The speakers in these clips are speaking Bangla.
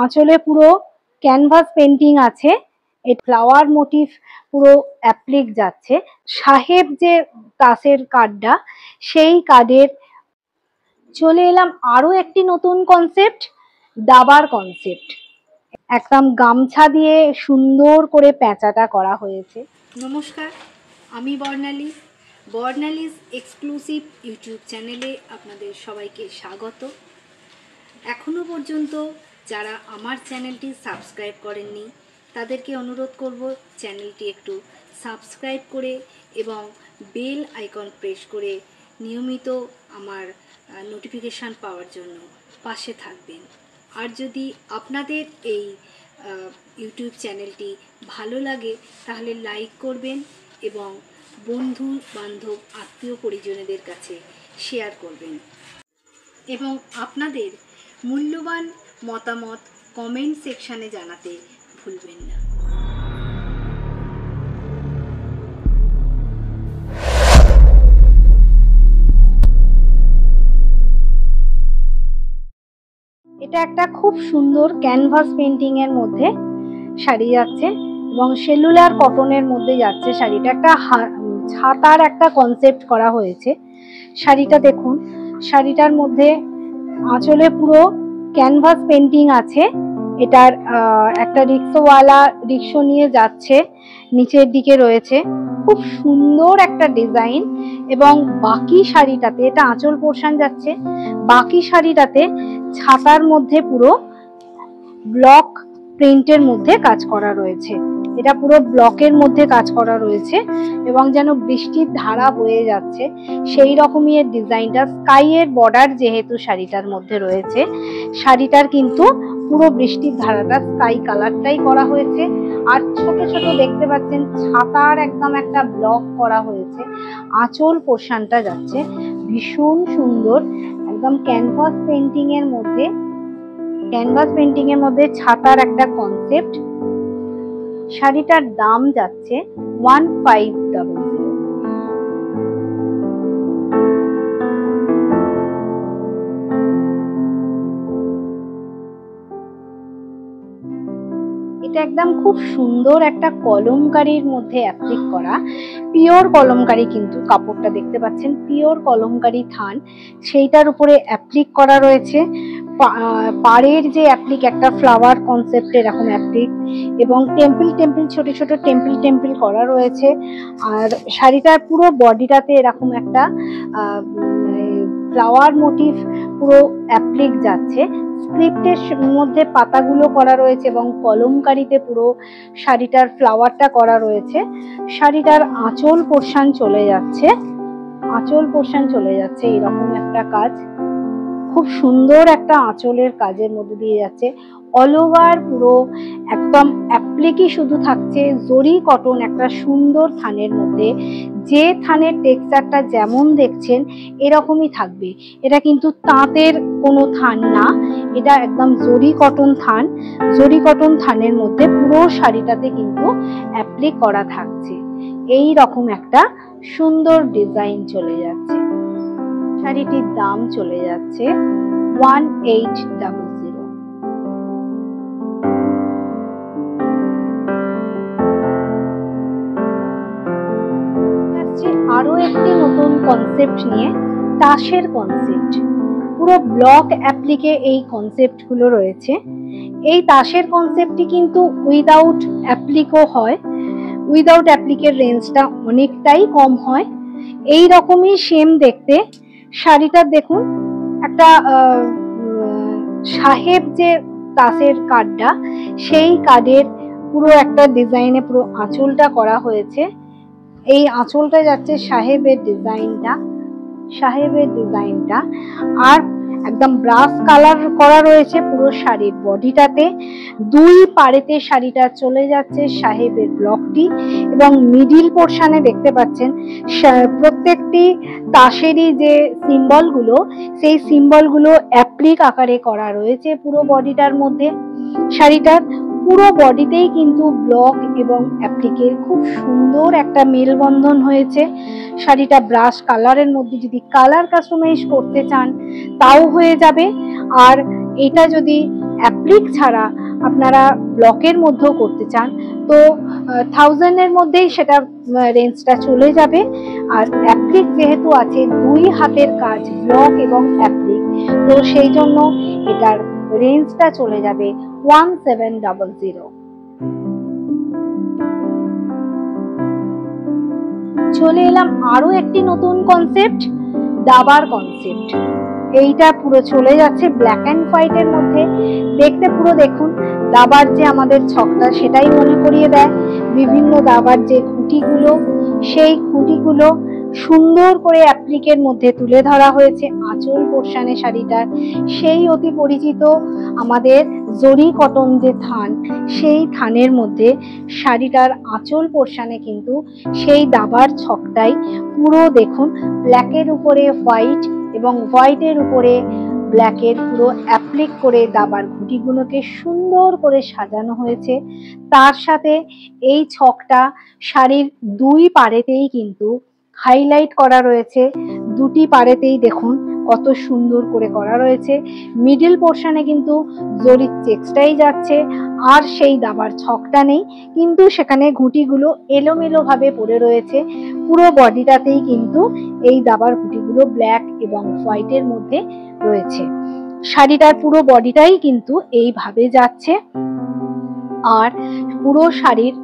আঁচলে পুরো ক্যানভাস পেন্টিং আছে, এই ফ্লাওয়ার মোটিভ পুরো অ্যাপ্লিক যাচ্ছে। সাহেব যে তাসের কার্ডটা, সেই কার্ডের চলে এলাম আরো একটি নতুন কনসেপ্ট, দাবার কনসেপ্ট। একদম গামছা দিয়ে সুন্দর করে প্যাঁচাটা করা হয়েছে। নমস্কার, আমি বর্ণালী। বর্ণালীজ এক্সক্লুসিভ ইউটিউব চ্যানেলে আপনাদের সবাইকে স্বাগত। এখনও পর্যন্ত যারা আমার চ্যানেলটি সাবস্ক্রাইব করেননি তাদেরকে অনুরোধ করব চ্যানেলটি একটু সাবস্ক্রাইব করে এবং বেল আইকন প্রেস করে নিয়মিত আমার নোটিফিকেশান পাওয়ার জন্য পাশে থাকবেন। আর যদি আপনাদের এই ইউটিউব চ্যানেলটি ভালো লাগে তাহলে লাইক করবেন এবং বন্ধু বান্ধব আত্মীয় পরিজনদের কাছে শেয়ার করবেন এবং আপনাদের মূল্যবান মতামত কমেন্ট সেকশানে জানাতে ভুলবেন না। এটা একটা খুব সুন্দর ক্যানভাস পেন্টিং এর মধ্যে শাড়ি যাচ্ছে এবং সেলুলার কটনের মধ্যে যাচ্ছে শাড়িটা। একটা ছাতার একটা কনসেপ্ট করা হয়েছে। শাড়িটা দেখুন, শাড়িটার মধ্যে আঁচলে পুরো ক্যানভাস পেন্টিং আছে। এটার একটা রিক্সাওয়ালা রিক্সা নিয়ে যাচ্ছে, নিচের দিকে রয়েছে খুব সুন্দর একটা ডিজাইন। এবং বাকি শাড়িটাতে, এটা আঁচল পোর্শন যাচ্ছে, বাকি শাড়িটাতে ছাতার মধ্যে পুরো ব্লক প্রিন্টের মধ্যে কাজ করা রয়েছে। এটা পুরো ব্লকের মধ্যে কাজ করা রয়েছে এবং যেন বৃষ্টির ধারা বয়ে যাচ্ছে সেই রকমই এর ডিজাইনটা। স্কাই এর বর্ডার যেহেতু শাড়িটার মধ্যে রয়েছে, শাড়িটার কিন্তু পুরো বৃষ্টির ধারাটা স্কাই কালারটাই করা হয়েছে। আর ছোট ছোট দেখতে পাচ্ছেন ছাতার একদম একটা ব্লক করা হয়েছে। আঁচল পোর্শনটা যাচ্ছে ভীষণ সুন্দর, একদম ক্যানভাস পেন্টিং এর মধ্যে, ক্যানভাস পেন্টিং এর মধ্যে ছাতার একটা কনসেপ্ট। শাড়িটার দাম যাচ্ছে 1500। এটা একদম খুব সুন্দর একটা কলমকারীর মধ্যে অ্যাপ্লিক করা, পিওর কলমকারী, কিন্তু কাপড়টা দেখতে পাচ্ছেন পিওর কলমকারী থান, সেইটার উপরে অ্যাপ্লিক করা রয়েছে। পাড়ের যে অ্যাপ্লিক, একটা ফ্লাওয়ার কনসেপ্ট এরকম অ্যাপ্লিক এবং টেম্পল টেম্পল ছোট ছোট টেম্পল টেম্পল করা রয়েছে। আর শাড়িটার পুরো বডিটাতে এরকম একটা ফ্লাওয়ার মোটিভ পুরো অ্যাপ্লিক যাচ্ছে। স্ক্রিপ্টের মধ্যে পাতাগুলো করা রয়েছে এবং কলমকারিতে পুরো শাড়িটার ফ্লাওয়ারটা করা রয়েছে। শাড়িটার আঁচল পোর্শন চলে যাচ্ছে, আঁচল পোর্শন চলে যাচ্ছে এরকম একটা কাজ, খুব সুন্দর একটা আঁচলের কাজের মধ্যে দিয়ে যাচ্ছে। অল ওভার পুরো একদম অ্যাপ্লিকই শুধু থাকছে জরি কটন একটা সুন্দর থানের মধ্যে। যে থানের টেক্সচারটা যেমন দেখছেন এরকমই থাকবে। এটা কিন্তু তাঁতের কোনো থান না, এটা একদম জরি কটন থান। জরি কটন থানের মধ্যে পুরো শাড়িটাতে কিন্তু অ্যাপ্লিক করা থাকছে। এই রকম একটা সুন্দর ডিজাইন চলে যাচ্ছে। শাড়িটির দাম চলে যাচ্ছে 1800। আরো একটি নতুন কনসেপ্ট নিয়ে, তাসের কনসেপ্ট। পুরো ব্লক অ্যাপ্লিকে এই কনসেপ্ট গুলো রয়েছে। এই তাসের কনসেপ্টটি কিন্তু উইদাউট অ্যাপ্লিকও হয়, উইদাউট অ্যাপ্লিকের রেঞ্জটা অনেকটাই কম হয়। এই রকমই সেম দেখতে শাড়িটা দেখুন, একটা সাহেব যে তাসের কার্ডটা, সেই কার্ডের পুরো একটা ডিজাইনে পুরো আঁচলটা করা হয়েছে। এই আঁচলটা যাচ্ছে সাহেবের ডিজাইনটা, সাহেবের ডিজাইনটা। আর একদম ব্রাশ কালার করা রয়েছে পুরো শাড়ির বডিটাতে। দুই পাড়েতে শাড়িটা চলে যাচ্ছে সাহেবের ব্লকটি এবং মিডিল পোর্শনে দেখতে পাচ্ছেন প্রত্যেকটি তাসেরই যে সিম্বলগুলো, সেই সিম্বলগুলো অ্যাপ্লিক আকারে করা রয়েছে পুরো বডিটার মধ্যে। শাড়িটার পুরো বডিতেই কিন্তু ব্লক এবং অ্যাপ্লিকের খুব সুন্দর একটা মেলবন্ধন হয়েছে। শাড়িটা ব্রাশ কালারের মধ্যে, যদি কালার কাস্টমাইজ করতে চান তাও হয়ে যাবে। আর এটা যদি অ্যাপ্লিক ছাড়া আপনারা ব্লকের মধ্যেও করতে চান তো 1000 এর মধ্যেই সেটা রেঞ্জটা চলে যাবে। আর অ্যাপ্লিক যেহেতু আছে 2 হাতের কাজ ব্লক এবং অ্যাপ্লিক, তো সেই জন্য এটার রেঞ্জটা চলে যাবে 1700। চলে এলাম আরো একটি নতুন কনসেপ্ট, দাবার কনসেপ্ট। এইটা পুরো চলে যাচ্ছে ব্ল্যাক অ্যান্ড হোয়াইট এর মধ্যে। দেখতে পুরো দেখুন দাবার যে আমাদের ছকটা সেটাই মনে করিয়ে দেয়। বিভিন্ন দাবার যে খুঁটিগুলো, সেই খুঁটিগুলো সুন্দর করে অ্যাপ্লিকের মধ্যে তুলে ধরা হয়েছে আঁচল পোর্শনে শাড়িটার। সেই অতি পরিচিত আমাদের জরি কটন যে থান, সেই থানের মধ্যে শাড়িটার আঁচল পোর্শনে কিন্তু সেই দাবার ছকটাই পুরো দেখুন ব্ল্যাকের উপরে হোয়াইট এবং হোয়াইটের উপরে ব্ল্যাকের পুরো অ্যাপ্লিক করে দাবার খুঁটিগুলোকে সুন্দর করে সাজানো হয়েছে। তার সাথে এই ছকটা শাড়ির 2 পাড়েতেই কিন্তু হাইলাইট করা রয়েছে। 2টি পাড়েতেই দেখুন কত সুন্দর করে করা রয়েছে। মিডল পোর্শনে কিন্তু জরির চেক্সটাই যাচ্ছে, আর সেই দাবার ছকটা নেই, কিন্তু সেখানে ঘুঁটিগুলো এলোমেলো ভাবে পড়ে রয়েছে। পুরো বডিটাতেই কিন্তু এই দাবার ঘুঁটিগুলো ব্ল্যাক এবং হোয়াইটের মধ্যে রয়েছে। শাড়িটার পুরো বডিটাই কিন্তু এইভাবে যাচ্ছে। আর পুরো শাড়ির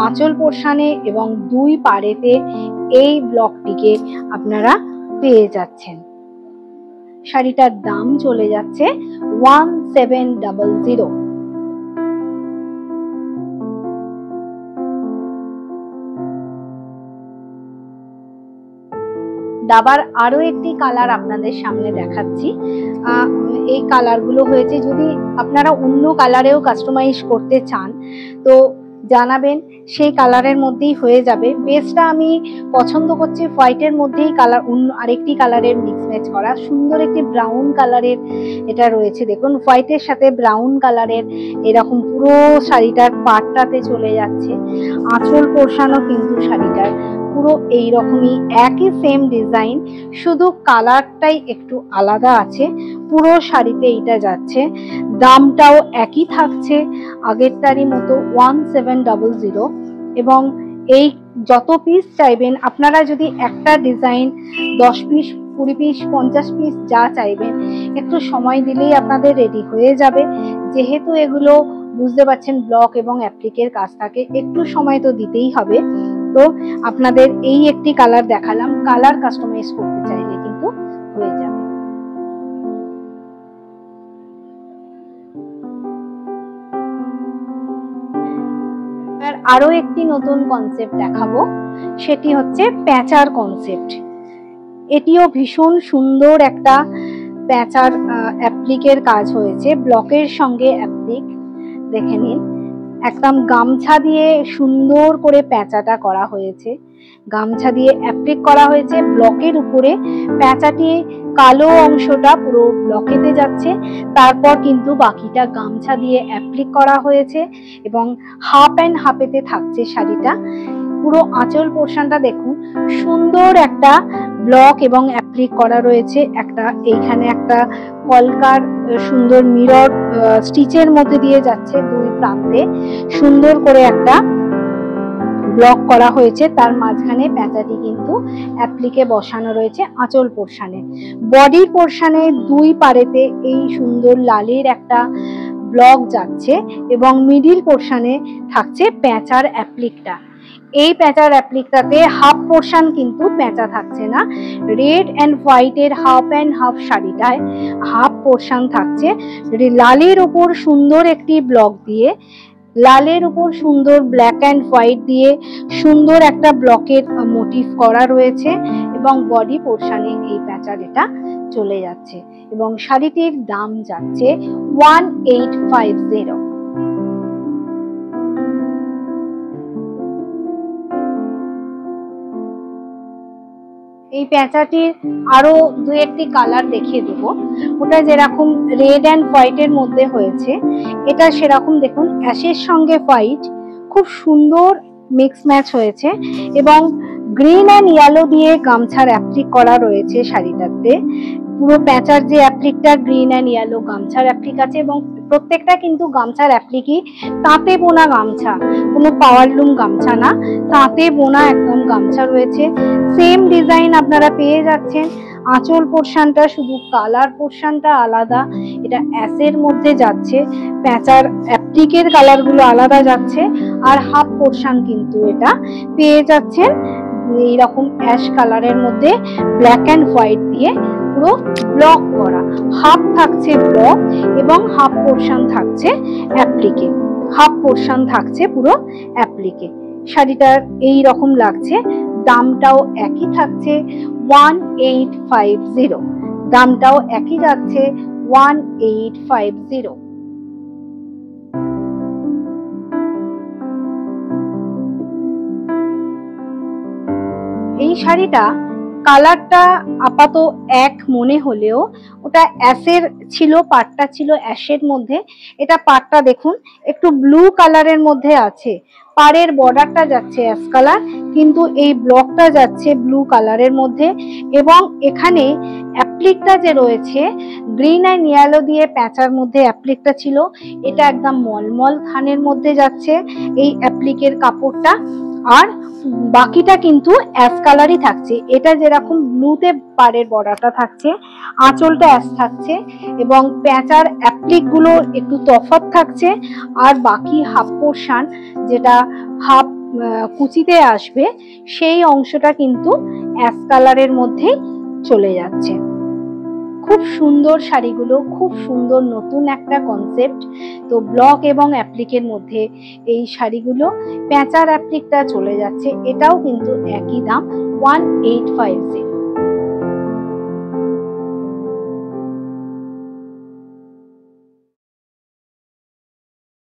আঁচল পোর্শনে এবং 2 পাড়েতে এই ব্লকটিকে আপনারা পেয়ে যাচ্ছেন। শাড়িটার দাম চলে যাচ্ছে 1700। দাবার আরো একটি কালার আপনাদের সামনে দেখাচ্ছি। এই কালারগুলো হয়েছে, যদি আপনারা অন্য কালারেও কাস্টমাইজ করতে চান তো জানাবেন, সেই কালারের মধ্যেই হয়ে যাবে। বেসটা আমি পছন্দ করছি হোয়াইটের মধ্যেই কালার, অন্য আরেকটি কালারের মিক্স ম্যাচ করা সুন্দর একটি ব্রাউন কালারের এটা রয়েছে। দেখুন হোয়াইটের সাথে ব্রাউন কালারের এরকম পুরো শাড়িটার পাটটাতে চলে যাচ্ছে। আঁচল পোর্শনও কিন্তু শাড়িটার পুরো এইরকমই একই সেম ডিজাইন, শুধু কালারটাই একটু আলাদা আছে। পুরো শাড়িতে এইটা যাচ্ছে। দামটাও একই থাকছে আগেরটারই মতো 1700। এবং এই যত পিস চাইবেন আপনারা, যদি একটা ডিজাইন 10 পিস 20 পিস 50 পিস যা চাইবেন, একটু সময় দিলেই আপনাদের রেডি হয়ে যাবে। যেহেতু এগুলো বুঝতে পারছেন ব্লক এবং অ্যাপ্লিকের কাজ থাকে, একটু সময় তো দিতেই হবে। তো আপনাদের এই একটি কালার দেখালাম, কালার কাস্টমাইজ করতে চাইলে কিন্তু হয়ে যাবে। আর আরো একটি নতুন কনসেপ্ট দেখাবো, সেটি হচ্ছে প্যাচার কনসেপ্ট। এটিও ভীষণ সুন্দর একটা প্যাচার অ্যাপ্লিকের কাজ হয়েছে, ব্লকের সঙ্গে অ্যাপ্লিক। দেখে নিন একদম গামছা দিয়ে সুন্দর করে প্যাঁচাটা করা হয়েছে, গামছা দিয়ে অ্যাপ্লিক করা হয়েছে ব্লকের উপরে। প্যাঁচাটি কালো অংশটা পুরো ব্লকেতে যাচ্ছে, তারপর কিন্তু বাকিটা গামছা দিয়ে অ্যাপ্লিক করা হয়েছে এবং হাফ অ্যান্ড হাফেতে থাকছে শাড়িটা। পুরো আঁচল পোর্শনটা দেখুন সুন্দর একটা ব্লক এবং অ্যাপ্লিক করা রয়েছে। একটা এইখানে একটা কলকার সুন্দর মিরর স্টিচের মধ্যে দিয়ে যাচ্ছে, 2 প্রান্তে সুন্দর করে একটা ব্লক করা হয়েছে। তার মাঝখানে প্যাঁচাটি কিন্তু অ্যাপ্লিকে বসানো রয়েছে আঁচল পোর্শনে। বডির পোর্শনে 2 পাড়েতে এই সুন্দর লালের একটা ব্লক যাচ্ছে এবং মিডিল পোর্শনে থাকছে প্যাঁচার অ্যাপ্লিকটা। এই প্যাঁচার অ্যাপ্লিকটাতে হাফ পোর্শন কিন্তু প্যাঁচা থাকছে না, রেড অ্যান্ড হোয়াইটের হাফ অ্যান্ড হাফ শাড়িটায় হাফ পোর্শন থাকছে। লালের উপর সুন্দর একটি ব্লক দিয়ে, লালের উপর সুন্দর ব্ল্যাক অ্যান্ড হোয়াইট দিয়ে সুন্দর একটা ব্লকের মোটিভ করা রয়েছে এবং বডি পোর্শনে এই প্যাঁচার এটা চলে যাচ্ছে এবং শাড়িটির দাম যাচ্ছে 1850। এই প্যাঁচাটির আরো 2-1টি কালার দেখিয়ে দেব। ওটা যেরকম রেড অ্যান্ড হোয়াইটের মধ্যে হয়েছে, এটা সেরকম দেখুন অ্যাশের সঙ্গে হোয়াইট খুব সুন্দর মিক্স ম্যাচ হয়েছে এবং গ্রিন অ্যান্ড ইয়েলো দিয়ে গামছার অ্যাপ্লিক করা রয়েছে শাড়িটাতে। পুরো প্যাঁচার যে অ্যাপ্লিকটা গ্রিন অ্যান্ড ইয়েলো গামছার অ্যাপ্লিক আছে এবং প্রত্যেকটা কিন্তু গামছার অ্যাপ্লিকই তাঁতে বোনা গামছা, কোনো পাওয়ারলুম গামছা না, তাঁতে বোনা একদম গামছা রয়েছে। সেম ডিজাইন আপনারা পেয়ে যাচ্ছেন। আঁচল পোর্শনটা শুধু কালার পোর্শনটা আলাদা, এটা অ্যাশের মধ্যে যাচ্ছে, প্যাঁচার অ্যাপ্লিকের কালারগুলো আলাদা যাচ্ছে। আর হাফ পোর্শন কিন্তু এটা পেয়ে যাচ্ছেন এইরকম অ্যাশ কালারের মধ্যে ব্ল্যাক অ্যান্ড হোয়াইট দিয়ে পুরো ব্লক করা। হাফ থাকছে ব্লক এবং হাফ পোর্শন থাকছে অ্যাপ্লিকে, হাফ পোর্শন থাকছে পুরো অ্যাপ্লিকে। শাড়িটার এই রকম লাগছে। দামটাও একই থাকছে 1850, দামটাও একই যাচ্ছে 1850। এই শাড়িটা কালারটা আপাত এক মনে হলেও ওটা অ্যাশের ছিল, পাটটা ছিল অ্যাশের মধ্যে। এটা পাটটা দেখুন একটু ব্লু কালারের মধ্যে আছে, পাড়ের বর্ডারটা যাচ্ছে অ্যাশ কালার, কিন্তু এই ব্লকটা যাচ্ছে ব্লু কালারের মধ্যে। এবং এখানে অ্যাপ্লিকটা যে রয়েছে গ্রিন অ্যান্ড ইয়েলো দিয়ে প্যাঁচার মধ্যে অ্যাপ্লিকটা ছিল, এটা একদম মলমল থানের মধ্যে যাচ্ছে এই অ্যাপ্লিকের কাপড়টা। আর বাকিটা কিন্তু অ্যাশ কালারই থাকছে। এটা যেরকম ব্লুতে পাড়ের বর্ডারটা থাকছে, আঁচলটা অ্যাশ থাকছে এবং প্যাঁচার অ্যাপ্লিক গুলো একটু তফাৎ থাকছে। আর বাকি হাফ পোর্শন যেটা হাফ কুচিতে আসবে সেই অংশটা কিন্তু অ্যাশ কালারের মধ্যেই চলে যাচ্ছে। খুব সুন্দর শাড়িগুলো, খুব সুন্দর, নতুন একটা কনসেপ্ট। তো ব্লক এবং অ্যাপ্লিকের মধ্যে এই শাড়িগুলো, প্যাঁচার অ্যাপ্লিকটা চলে যাচ্ছে, এটাও কিন্তু একই দাম 1850।